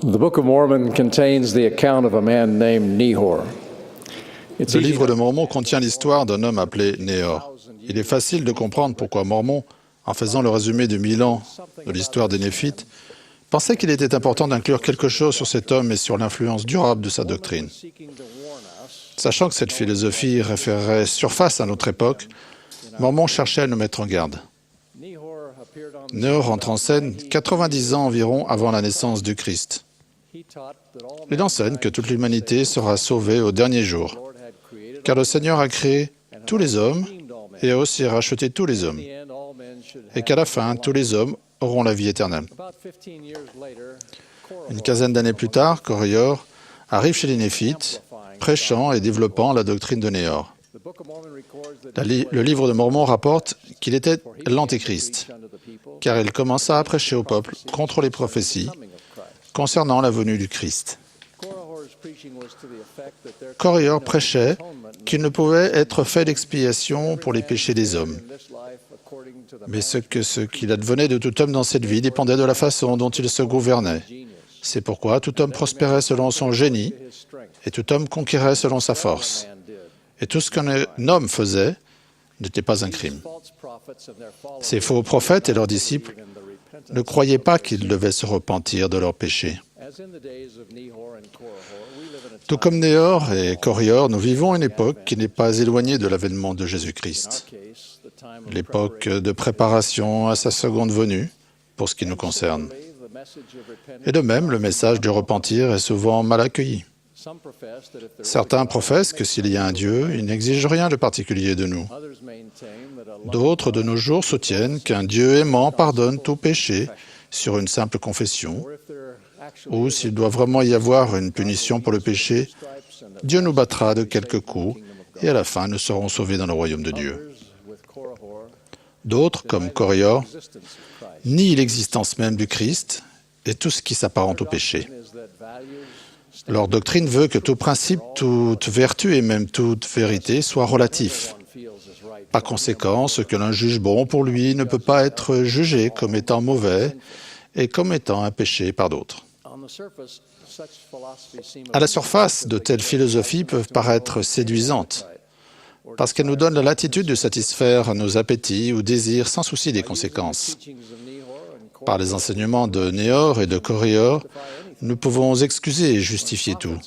The Book of Mormon contains the account of a man named Nehor. Le livre de Mormon contient l'histoire d'un homme appelé Nehor. Il est facile de comprendre pourquoi Mormon, en faisant le résumé de 1000 ans de l'histoire des Néphites, pensait qu'il était important d'inclure quelque chose sur cet homme et sur l'influence durable de sa doctrine. Sachant que cette philosophie référerait surface à notre époque, Mormon cherchait à nous mettre en garde. Nehor entre en scène 90 ans environ avant la naissance du Christ. Il enseigne que toute l'humanité sera sauvée au dernier jour, car le Seigneur a créé tous les hommes et a aussi racheté tous les hommes, et qu'à la fin, tous les hommes auront la vie éternelle. Une quinzaine d'années plus tard, Korior arrive chez les Néphites, prêchant et développant la doctrine de Nehor. Le livre de Mormon rapporte qu'il était l'Antéchrist, car il commença à prêcher au peuple contre les prophéties concernant la venue du Christ. Korior prêchait qu'il ne pouvait être fait d'expiation pour les péchés des hommes, mais ce qu'il advenait de tout homme dans cette vie dépendait de la façon dont il se gouvernait. C'est pourquoi tout homme prospérait selon son génie, et tout homme conquérait selon sa force. Et tout ce qu'un homme faisait n'était pas un crime. Ces faux prophètes et leurs disciples ne croyaient pas qu'ils devaient se repentir de leurs péchés. Tout comme Nehor et Korior, nous vivons une époque qui n'est pas éloignée de l'avènement de Jésus-Christ. L'époque de préparation à sa seconde venue, pour ce qui nous concerne. Et de même, le message du repentir est souvent mal accueilli. Certains professent que s'il y a un Dieu, il n'exige rien de particulier de nous. D'autres, de nos jours, soutiennent qu'un Dieu aimant pardonne tout péché sur une simple confession, ou s'il doit vraiment y avoir une punition pour le péché, Dieu nous battra de quelques coups et à la fin, nous serons sauvés dans le royaume de Dieu. D'autres, comme Korior, nient l'existence même du Christ et tout ce qui s'apparente au péché. Leur doctrine veut que tout principe, toute vertu et même toute vérité soit relatif. Par conséquent, ce que l'un juge bon pour lui ne peut pas être jugé comme étant mauvais et comme étant un péché par d'autres. À la surface, de telles philosophies peuvent paraître séduisantes, parce qu'elles nous donnent la latitude de satisfaire nos appétits ou désirs sans souci des conséquences. Par les enseignements de Nehor et de Korior, nous pouvons excuser et justifier tout.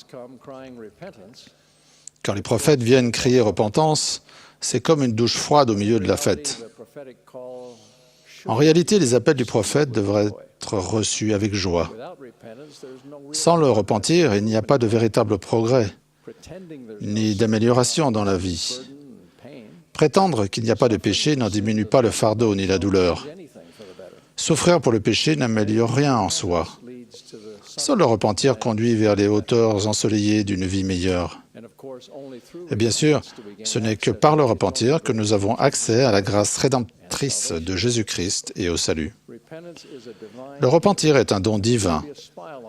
Quand les prophètes viennent crier repentance, c'est comme une douche froide au milieu de la fête. En réalité, les appels du prophète devraient être reçus avec joie. Sans le repentir, il n'y a pas de véritable progrès, ni d'amélioration dans la vie. Prétendre qu'il n'y a pas de péché n'en diminue pas le fardeau ni la douleur. Souffrir pour le péché n'améliore rien en soi. Seul le repentir conduit vers les hauteurs ensoleillées d'une vie meilleure. Et bien sûr, ce n'est que par le repentir que nous avons accès à la grâce rédemptrice de Jésus-Christ et au salut. Le repentir est un don divin,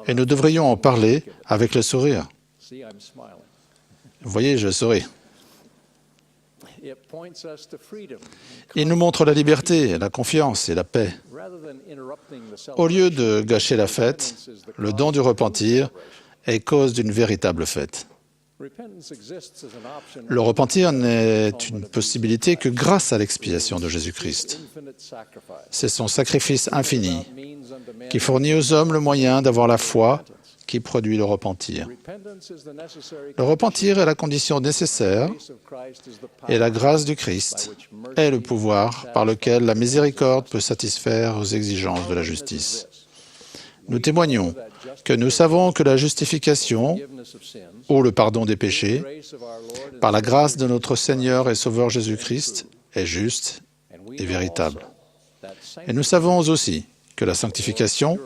et nous devrions en parler avec le sourire. Vous voyez, je souris. Il nous montre la liberté, la confiance et la paix. Au lieu de gâcher la fête, le don du repentir est cause d'une véritable fête. Le repentir n'est une possibilité que grâce à l'expiation de Jésus-Christ. C'est son sacrifice infini qui fournit aux hommes le moyen d'avoir la foi qui produit le repentir. Le repentir est la condition nécessaire et la grâce du Christ est le pouvoir par lequel la miséricorde peut satisfaire aux exigences de la justice. Nous témoignons que nous savons que la justification ou le pardon des péchés, par la grâce de notre Seigneur et Sauveur Jésus-Christ, est juste et véritable. Et nous savons aussi que la sanctification,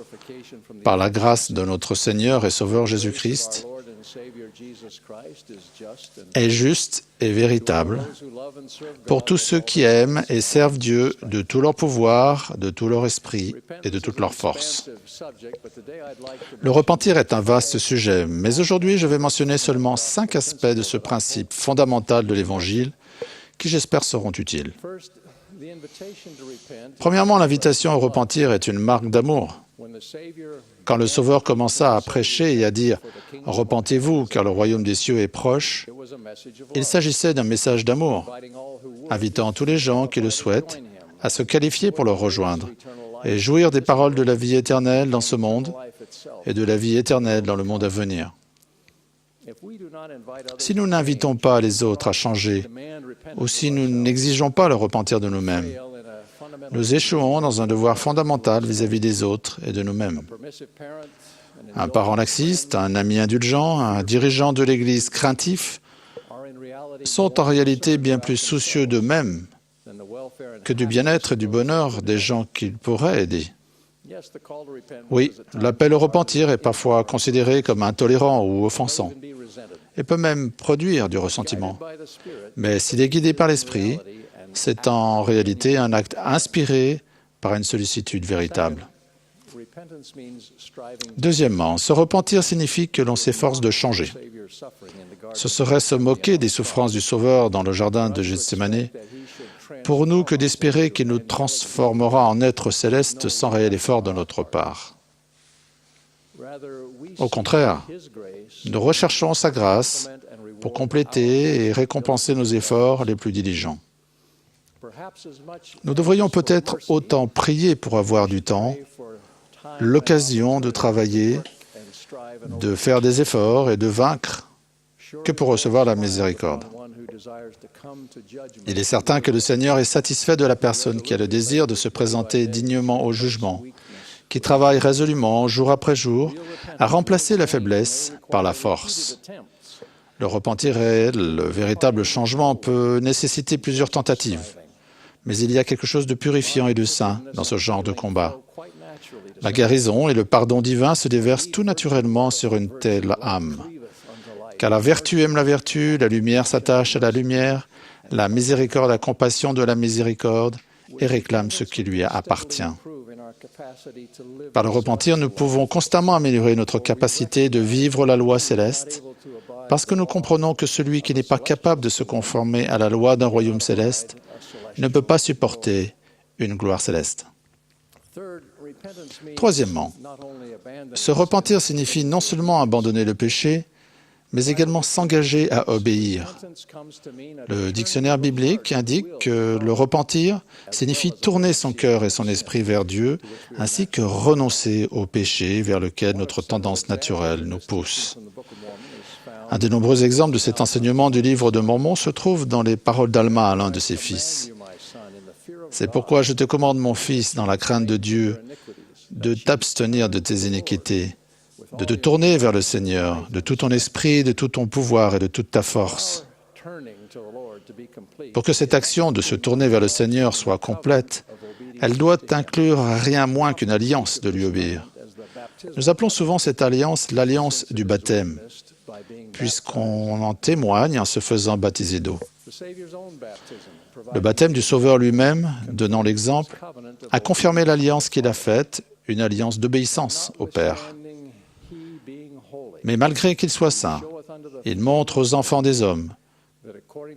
par la grâce de notre Seigneur et Sauveur Jésus-Christ, est juste et véritable pour tous ceux qui aiment et servent Dieu de tout leur pouvoir, de tout leur esprit et de toute leur force. Le repentir est un vaste sujet, mais aujourd'hui je vais mentionner seulement 5 aspects de ce principe fondamental de l'Évangile qui, j'espère, seront utiles. Premièrement, l'invitation à repentir est une marque d'amour. Quand le Sauveur commença à prêcher et à dire « Repentez-vous, car le royaume des cieux est proche », il s'agissait d'un message d'amour, invitant tous les gens qui le souhaitent à se qualifier pour le rejoindre et jouir des paroles de la vie éternelle dans ce monde et de la vie éternelle dans le monde à venir. Si nous n'invitons pas les autres à changer, ou si nous n'exigeons pas le repentir de nous-mêmes, nous échouons dans un devoir fondamental vis-à-vis des autres et de nous-mêmes. Un parent laxiste, un ami indulgent, un dirigeant de l'Église craintif sont en réalité bien plus soucieux d'eux-mêmes que du bien-être et du bonheur des gens qu'ils pourraient aider. Oui, l'appel au repentir est parfois considéré comme intolérant ou offensant, et peut même produire du ressentiment. Mais s'il est guidé par l'Esprit, c'est en réalité un acte inspiré par une sollicitude véritable. Deuxièmement, se repentir signifie que l'on s'efforce de changer. Ce serait se moquer des souffrances du Sauveur dans le jardin de Gethsémani, pour nous que d'espérer qu'il nous transformera en êtres célestes sans réel effort de notre part. Au contraire, nous recherchons sa grâce pour compléter et récompenser nos efforts les plus diligents. Nous devrions peut-être autant prier pour avoir du temps, l'occasion de travailler, de faire des efforts et de vaincre que pour recevoir la miséricorde. Il est certain que le Seigneur est satisfait de la personne qui a le désir de se présenter dignement au jugement, qui travaille résolument, jour après jour, à remplacer la faiblesse par la force. Le repentir réel, le véritable changement peut nécessiter plusieurs tentatives, mais il y a quelque chose de purifiant et de saint dans ce genre de combat. La guérison et le pardon divin se déversent tout naturellement sur une telle âme. Car la vertu aime la vertu, la lumière s'attache à la lumière, la miséricorde à la compassion de la miséricorde et réclame ce qui lui appartient. Par le repentir, nous pouvons constamment améliorer notre capacité de vivre la loi céleste, parce que nous comprenons que celui qui n'est pas capable de se conformer à la loi d'un royaume céleste ne peut pas supporter une gloire céleste. Troisièmement, se repentir signifie non seulement abandonner le péché, mais également s'engager à obéir. Le dictionnaire biblique indique que le repentir signifie tourner son cœur et son esprit vers Dieu, ainsi que renoncer au péché vers lequel notre tendance naturelle nous pousse. Un des nombreux exemples de cet enseignement du livre de Mormon se trouve dans les paroles d'Alma à l'un de ses fils. « C'est pourquoi je te commande, mon fils, dans la crainte de Dieu, de t'abstenir de tes iniquités, de te tourner vers le Seigneur, de tout ton esprit, de tout ton pouvoir et de toute ta force. Pour que cette action de se tourner vers le Seigneur soit complète, elle doit inclure rien moins qu'une alliance de lui obéir. Nous appelons souvent cette alliance l'alliance du baptême, puisqu'on en témoigne en se faisant baptiser d'eau. Le baptême du Sauveur lui-même, donnant l'exemple, a confirmé l'alliance qu'il a faite, une alliance d'obéissance au Père. Mais malgré qu'il soit saint, il montre aux enfants des hommes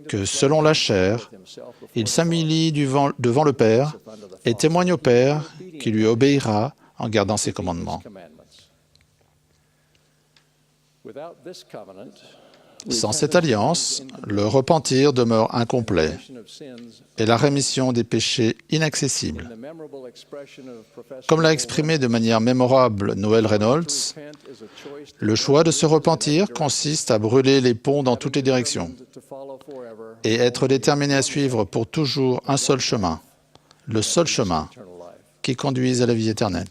que, selon la chair, il s'humilie devant le Père et témoigne au Père qu'il lui obéira en gardant ses commandements. Sans cette alliance, le repentir demeure incomplet et la rémission des péchés inaccessible. Comme l'a exprimé de manière mémorable Noel Reynolds, le choix de se repentir consiste à brûler les ponts dans toutes les directions et être déterminé à suivre pour toujours un seul chemin, le seul chemin qui conduise à la vie éternelle.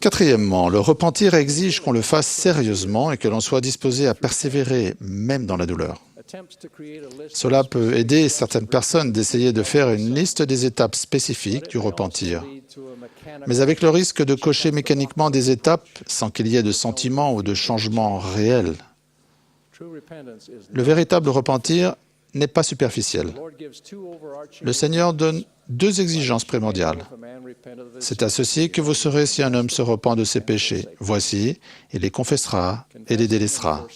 Quatrièmement, le repentir exige qu'on le fasse sérieusement et que l'on soit disposé à persévérer, même dans la douleur. Cela peut aider certaines personnes d'essayer de faire une liste des étapes spécifiques du repentir, mais avec le risque de cocher mécaniquement des étapes sans qu'il y ait de sentiment ou de changement réel. Le véritable repentir n'est pas superficiel. Le Seigneur donne deux exigences primordiales. C'est à ceci que vous serez si un homme se repent de ses péchés. Voici, il les confessera et les délaissera.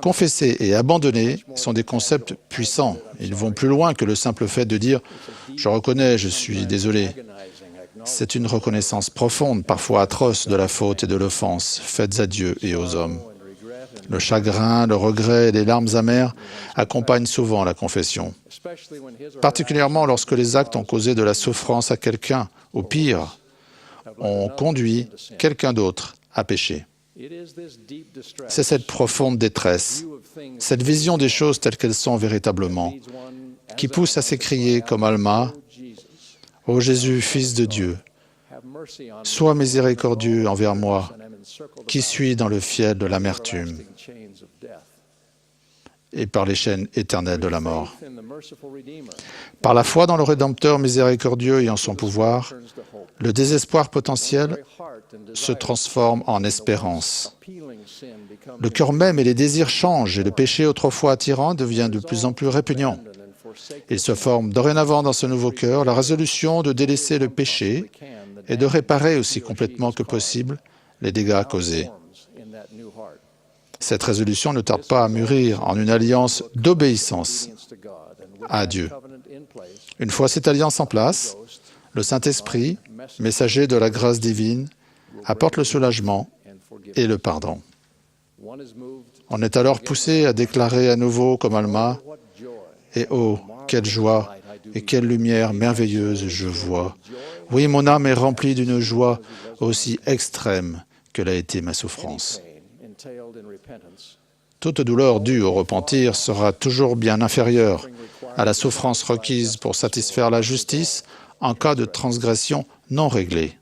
Confesser et abandonner sont des concepts puissants. Ils vont plus loin que le simple fait de dire « je reconnais, je suis désolé ». C'est une reconnaissance profonde, parfois atroce, de la faute et de l'offense faites à Dieu et aux hommes. Le chagrin, le regret et les larmes amères accompagnent souvent la confession, particulièrement lorsque les actes ont causé de la souffrance à quelqu'un, ou pire, ont conduit quelqu'un d'autre à pécher. C'est cette profonde détresse, cette vision des choses telles qu'elles sont véritablement, qui pousse à s'écrier comme Alma, « Ô Jésus, Fils de Dieu, sois miséricordieux envers moi, qui suis dans le fiel de l'amertume et par les chaînes éternelles de la mort. » Par la foi dans le Rédempteur miséricordieux et en son pouvoir, le désespoir potentiel se transforme en espérance. Le cœur même et les désirs changent et le péché autrefois attirant devient de plus en plus répugnant. Il se forme dorénavant dans ce nouveau cœur la résolution de délaisser le péché et de réparer aussi complètement que possible les dégâts causés. Cette résolution ne tarde pas à mûrir en une alliance d'obéissance à Dieu. Une fois cette alliance en place, le Saint-Esprit, messager de la grâce divine, apporte le soulagement et le pardon. On est alors poussé à déclarer à nouveau comme Alma, « Et oh, quelle joie et quelle lumière merveilleuse je vois! Oui, mon âme est remplie d'une joie aussi extrême que l'a été ma souffrance. » Toute douleur due au repentir sera toujours bien inférieure à la souffrance requise pour satisfaire la justice en cas de transgression non réglée.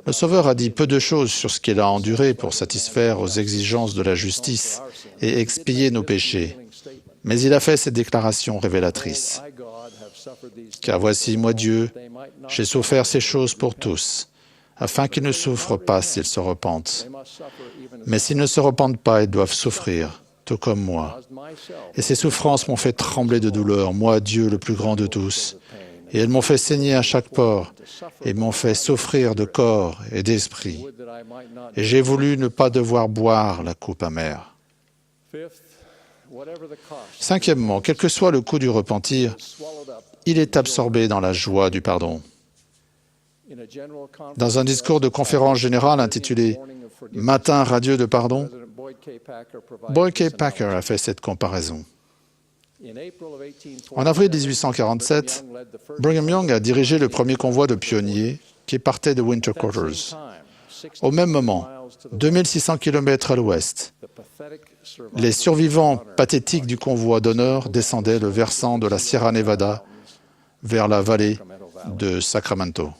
Le Sauveur a dit peu de choses sur ce qu'il a enduré pour satisfaire aux exigences de la justice et expier nos péchés. Mais il a fait cette déclaration révélatrice. « Car voici, moi Dieu, j'ai souffert ces choses pour tous, afin qu'ils ne souffrent pas s'ils se repentent. Mais s'ils ne se repentent pas, ils doivent souffrir, tout comme moi. Et ces souffrances m'ont fait trembler de douleur, moi, Dieu le plus grand de tous. Et elles m'ont fait saigner à chaque pore, et m'ont fait souffrir de corps et d'esprit. Et j'ai voulu ne pas devoir boire la coupe amère. » Cinquièmement, quel que soit le coût du repentir, il est absorbé dans la joie du pardon. Dans un discours de conférence générale intitulé « Matin radieux de pardon », Boyd K. Packer a fait cette comparaison. En avril 1847, Brigham Young a dirigé le premier convoi de pionniers qui partait de Winter Quarters. Au même moment, 2600 km à l'ouest, les survivants pathétiques du convoi d'honneur descendaient le versant de la Sierra Nevada vers la vallée de Sacramento.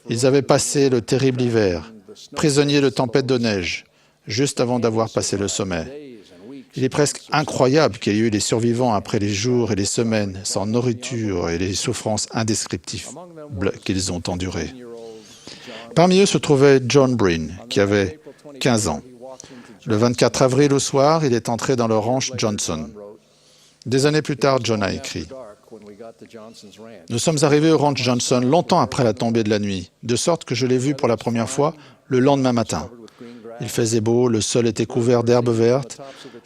Ils avaient passé le terrible hiver, prisonniers de tempêtes de neige, juste avant d'avoir passé le sommet. Il est presque incroyable qu'il y ait eu des survivants après les jours et les semaines sans nourriture et les souffrances indescriptibles qu'ils ont endurées. Parmi eux se trouvait John Breen, qui avait 15 ans. Le 24 avril au soir, il est entré dans le ranch Johnson. Des années plus tard, John a écrit « Nous sommes arrivés au ranch Johnson longtemps après la tombée de la nuit, de sorte que je l'ai vu pour la première fois le lendemain matin. Il faisait beau, le sol était couvert d'herbes vertes,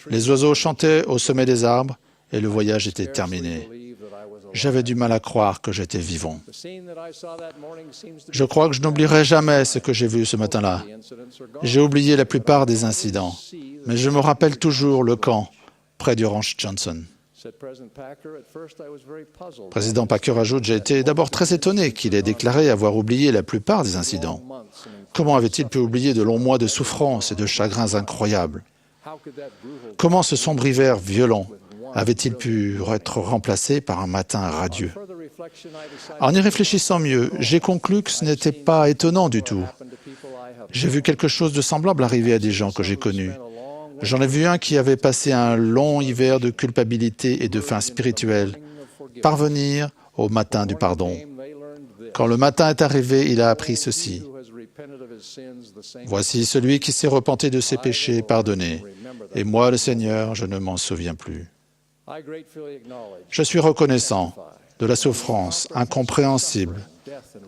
les oiseaux chantaient au sommet des arbres et le voyage était terminé. J'avais du mal à croire que j'étais vivant. Je crois que je n'oublierai jamais ce que j'ai vu ce matin-là. J'ai oublié la plupart des incidents, mais je me rappelle toujours le camp près du ranch Johnson. » Président Packer ajoute « J'ai été d'abord très étonné qu'il ait déclaré avoir oublié la plupart des incidents. Comment avait-il pu oublier de longs mois de souffrance et de chagrins incroyables? Comment ce sombre hiver violent avait-il pu être remplacé par un matin radieux? En y réfléchissant mieux, j'ai conclu que ce n'était pas étonnant du tout. J'ai vu quelque chose de semblable arriver à des gens que j'ai connus. J'en ai vu un qui avait passé un long hiver de culpabilité et de faim spirituelle, parvenir au matin du pardon. Quand le matin est arrivé, il a appris ceci. « Voici celui qui s'est repenti de ses péchés pardonnés, et moi, le Seigneur, je ne m'en souviens plus. » Je suis reconnaissant de la souffrance incompréhensible,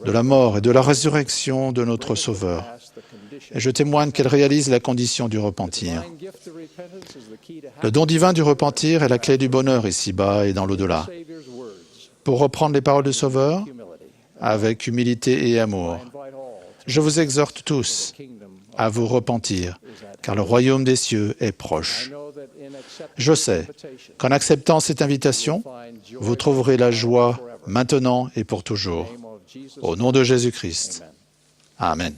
de la mort et de la résurrection de notre Sauveur. Et je témoigne qu'elle réalise la condition du repentir. Le don divin du repentir est la clé du bonheur ici-bas et dans l'au-delà. Pour reprendre les paroles du Sauveur, avec humilité et amour, je vous exhorte tous à vous repentir, car le royaume des cieux est proche. Je sais qu'en acceptant cette invitation, vous trouverez la joie maintenant et pour toujours. Au nom de Jésus-Christ. Amen.